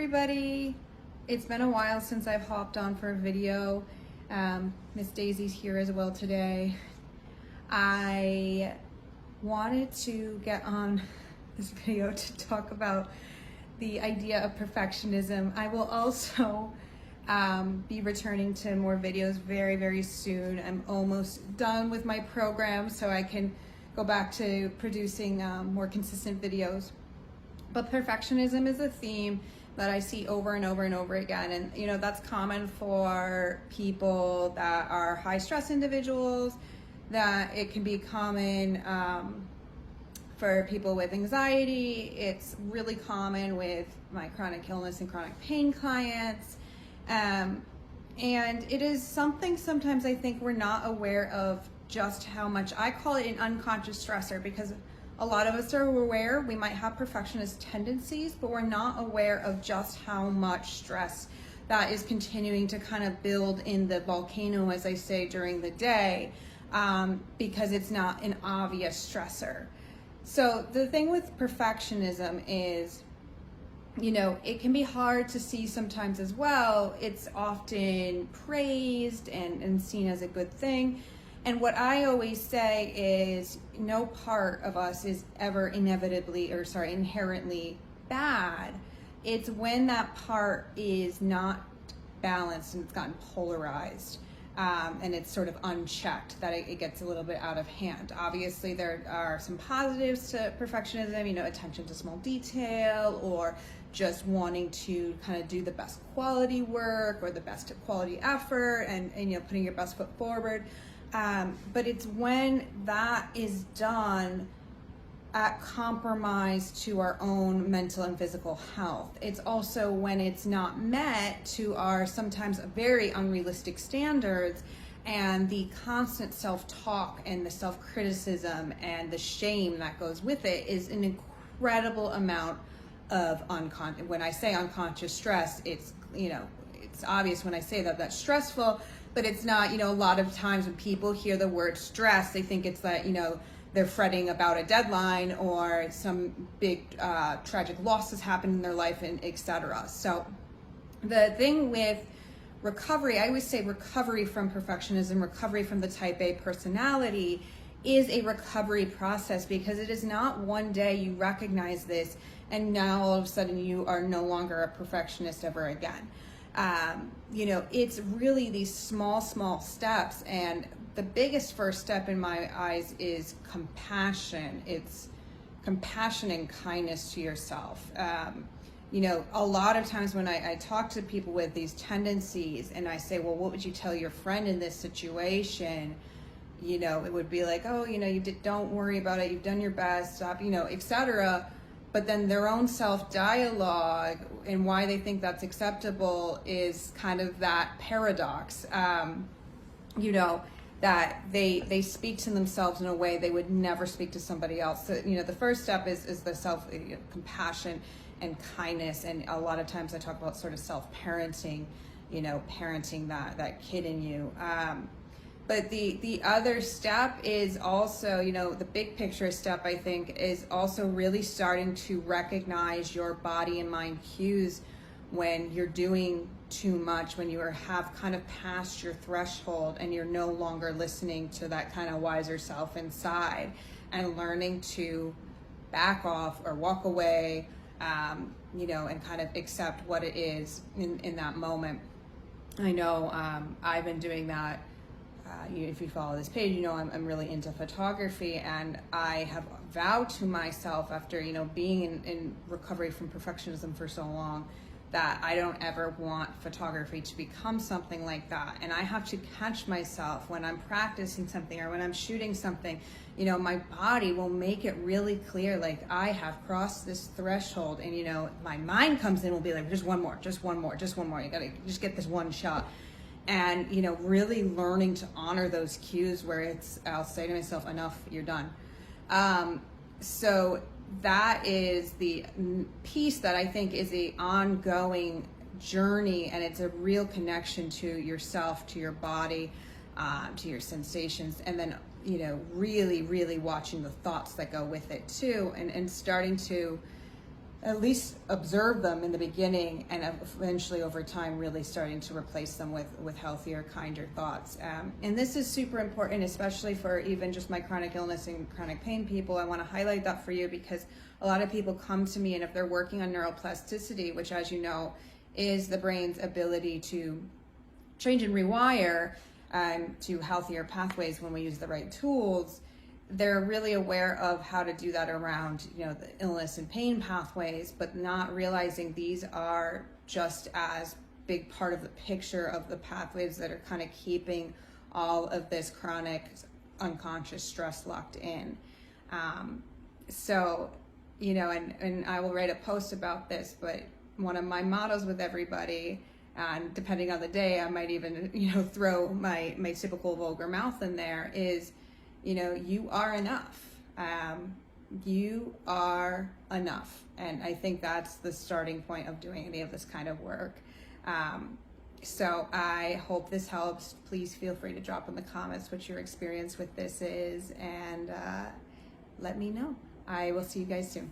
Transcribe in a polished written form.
everybody. It's been a while since I've hopped on for a video. Miss Daisy's here as well today. I wanted to get on this video to talk about the idea of perfectionism. I will also be returning to more videos very, very soon. I'm almost done with my program, so I can go back to producing more consistent videos. But perfectionism is a theme that I see over and over and over again. And you know, that's common for people that are high stress individuals, that it can be common for people with anxiety. It's really common with my chronic illness and chronic pain clients. And it is something sometimes I think we're not aware of just how much. I call it an unconscious stressor, because a lot of us are aware we might have perfectionist tendencies, but we're not aware of just how much stress that is continuing to kind of build in the volcano, as I say, during the day, because it's not an obvious stressor. So the thing with perfectionism is, you know, it can be hard to see sometimes as well. It's often praised and seen as a good thing. And what I always say is no part of us is ever inherently bad. It's when that part is not balanced and it's gotten polarized, and it's sort of unchecked, that it gets a little bit out of hand. Obviously, there are some positives to perfectionism, you know, attention to small detail, or just wanting to kind of do the best quality work or the best quality effort, and you know, putting your best foot forward. But it's when that is done at compromise to our own mental and physical health. It's also when it's not met to our sometimes very unrealistic standards, and the constant self-talk and the self-criticism and the shame that goes with it is an incredible amount of unconscious. When I say unconscious stress, it's, you know, it's obvious when I say that that's stressful, but it's not. You know, a lot of times when people hear the word stress, they think it's that, you know, they're fretting about a deadline or some big tragic loss has happened in their life, and etc. So the thing with recovery, I always say recovery from perfectionism, recovery from the type A personality, is a recovery process, because it is not one day you recognize this and now all of a sudden you are no longer a perfectionist ever again. You know, it's really these small steps, and the biggest first step in my eyes is compassion. It's compassion and kindness to yourself. You know, a lot of times when I talk to people with these tendencies and I say, well, what would you tell your friend in this situation? You know, it would be like, oh, you know, don't worry about it. You've done your best, stop, you know, etc. But then their own self-dialogue and why they think that's acceptable is kind of that paradox, you know, that they speak to themselves in a way they would never speak to somebody else. So, you know, the first step is the self-compassion and kindness. And a lot of times I talk about sort of self-parenting, you know, parenting that kid in you. But the other step is also, you know, the big picture step, I think, is also really starting to recognize your body and mind cues when you're doing too much, when you have kind of passed your threshold and you're no longer listening to that kind of wiser self inside, and learning to back off or walk away, you know, and kind of accept what it is in that moment. I know I've been doing that. If you follow this page, you know I'm really into photography, and I have vowed to myself, after, you know, being in recovery from perfectionism for so long, that I don't ever want photography to become something like that. And I have to catch myself when I'm practicing something or when I'm shooting something. You know, my body will make it really clear, like, I have crossed this threshold, and, you know, my mind comes in, will be like, just one more, you gotta just get this one shot. And, you know, really learning to honor those cues where I'll say to myself, enough, you're done. So that is the piece that I think is a ongoing journey, and it's a real connection to yourself, to your body, to your sensations, and then, you know, really watching the thoughts that go with it too, and starting to at least observe them in the beginning, and eventually over time really starting to replace them with healthier, kinder thoughts. And this is super important, especially for even just my chronic illness and chronic pain people. I want to highlight that for you because a lot of people come to me, and if they're working on neuroplasticity, which, as you know, is the brain's ability to change and rewire to healthier pathways when we use the right tools, they're really aware of how to do that around, the illness and pain pathways, but not realizing these are just as big part of the picture of the pathways that are kind of keeping all of this chronic unconscious stress locked in. So, and I will write a post about this, but one of my mottos with everybody, and depending on the day, I might even, throw my typical vulgar mouth in there, is, you are enough. You are enough. And I think that's the starting point of doing any of this kind of work. So I hope this helps. Please feel free to drop in the comments what your experience with this is, and let me know. I will see you guys soon.